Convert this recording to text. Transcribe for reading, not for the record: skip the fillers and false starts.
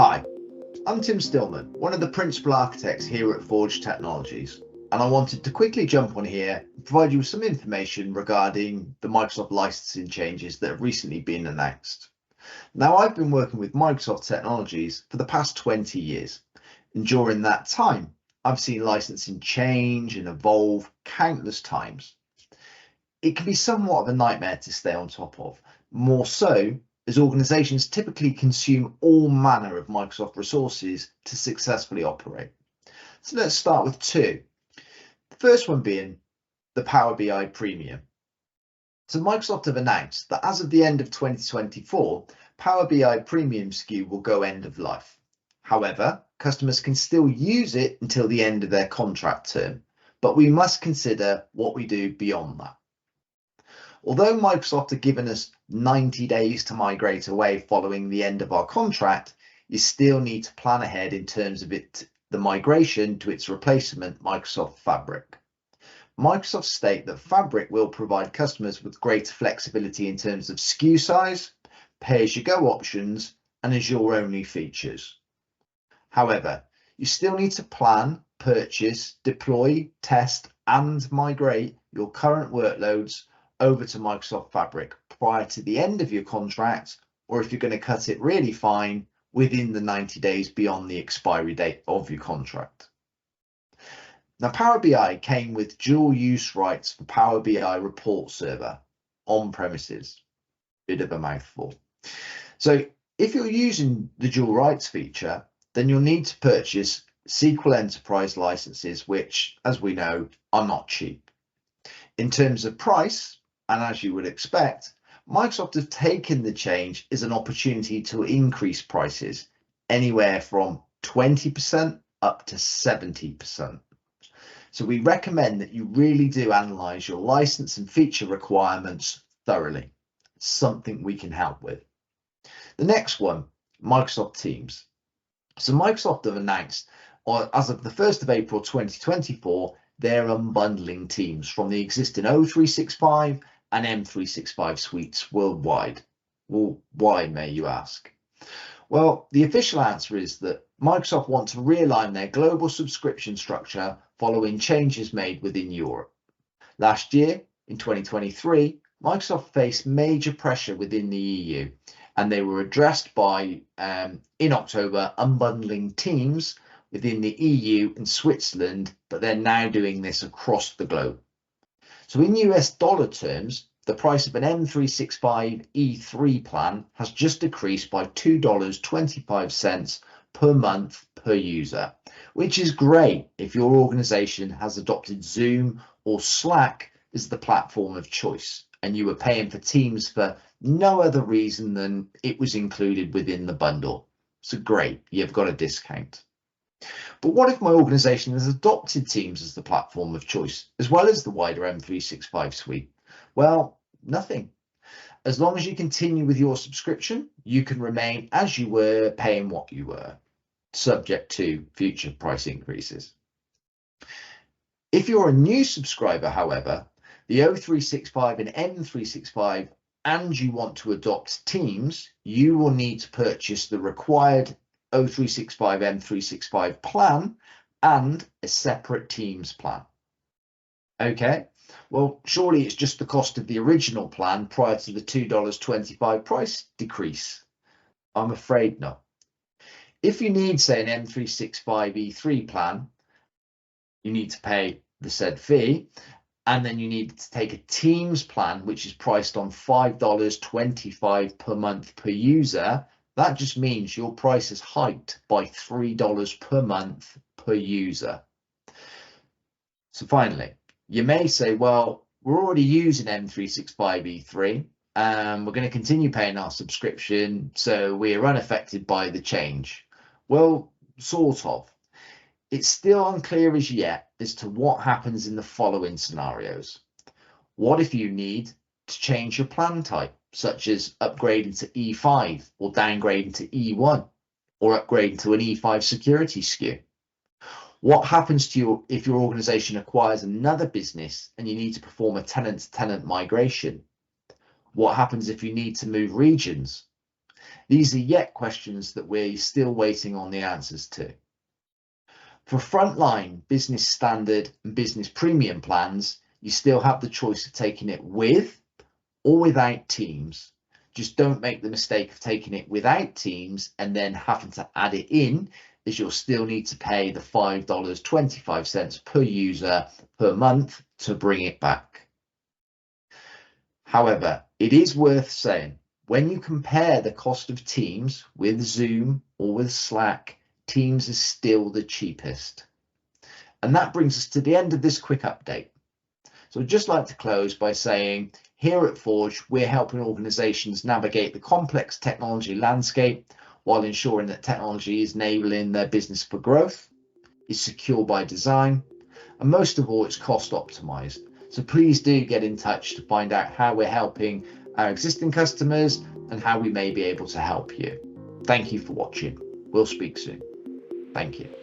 Hi, I'm Tim Stillman, one of the principal architects here at Forge Technologies, and I wanted to quickly jump on here and provide you with some information regarding the Microsoft licensing changes that have recently been announced. Now, I've been working with Microsoft Technologies for the past 20 years, and during that time, I've seen licensing change and evolve countless times. It can be somewhat of a nightmare to stay on top of, more so as organizations typically consume all manner of Microsoft resources to successfully operate. So let's start with two. The first one being the Power BI Premium. So Microsoft have announced that as of the end of 2024, Power BI Premium Skew will go end of life. However, customers can still use it until the end of their contract term, but we must consider what we do beyond that. Although Microsoft have given us 90 days to migrate away following the end of our contract, you still need to plan ahead in terms of the migration to its replacement, Microsoft Fabric. Microsoft state that Fabric will provide customers with greater flexibility in terms of SKU size, pay-as-you-go options, and Azure-only features. However, you still need to plan, purchase, deploy, test, and migrate your current workloads over to Microsoft Fabric prior to the end of your contract, or if you're going to cut it really fine, within the 90 days beyond the expiry date of your contract. Now, Power BI came with dual use rights for Power BI Report Server on premises. Bit of a mouthful. So if you're using the dual rights feature, then you'll need to purchase SQL Enterprise licenses, which, as we know, are not cheap. In terms of price, and as you would expect, Microsoft have taken the change as an opportunity to increase prices anywhere from 20% up to 70%. So we recommend that you really do analyze your license and feature requirements thoroughly. It's something we can help with. The next one, Microsoft Teams. So Microsoft have announced, as of the 1st of April 2024, they're unbundling Teams from the existing O365 and M365 suites worldwide. Well, why, may you ask? Well, the official answer is that Microsoft want to realign their global subscription structure following changes made within Europe. Last year, in 2023, Microsoft faced major pressure within the EU, and they were addressed by, in October, unbundling Teams within the EU and Switzerland, but they're now doing this across the globe. So in US dollar terms, the price of an M365 E3 plan has just decreased by $2.25 per month per user, which is great if your organization has adopted Zoom or Slack as the platform of choice, and you were paying for Teams for no other reason than it was included within the bundle. So great, you've got a discount. But what if my organization has adopted Teams as the platform of choice, as well as the wider M365 suite? Well, nothing. As long as you continue with your subscription, you can remain as you were, paying what you were, subject to future price increases. If you're a new subscriber, however, the O365 and M365, and you want to adopt Teams, you will need to purchase the required O365 M365 plan and a separate Teams plan. Okay, well, surely it's just the cost of the original plan prior to the $2.25 price decrease. I'm afraid not. If you need, say, an M365 E3 plan, you need to pay the said fee, and then you need to take a Teams plan, which is priced on $5.25 per month per user. That just means your price is hiked by $3 per month per user. So finally, you may say, well, we're already using M365 E3 and we're going to continue paying our subscription, so we're unaffected by the change. Well, sort of. It's still unclear as yet as to what happens in the following scenarios. What if you need to change your plan type, such as upgrading to E5 or downgrading to E1 or upgrading to an E5 security SKU? What happens to you if your organization acquires another business and you need to perform a tenant-to-tenant migration? What happens if you need to move regions? These are yet questions that we're still waiting on the answers to. For frontline business standard and business premium plans, you still have the choice of taking it with or without Teams. Just don't make the mistake of taking it without Teams and then having to add it in, as you'll still need to pay the $5.25 per user per month to bring it back. However, it is worth saying, when you compare the cost of Teams with Zoom or with Slack, Teams is still the cheapest. And that brings us to the end of this quick update. So I'd just like to close by saying, here at Forge, we're helping organizations navigate the complex technology landscape while ensuring that technology is enabling their business for growth, is secure by design, and most of all, it's cost optimized. So please do get in touch to find out how we're helping our existing customers and how we may be able to help you. Thank you for watching. We'll speak soon. Thank you.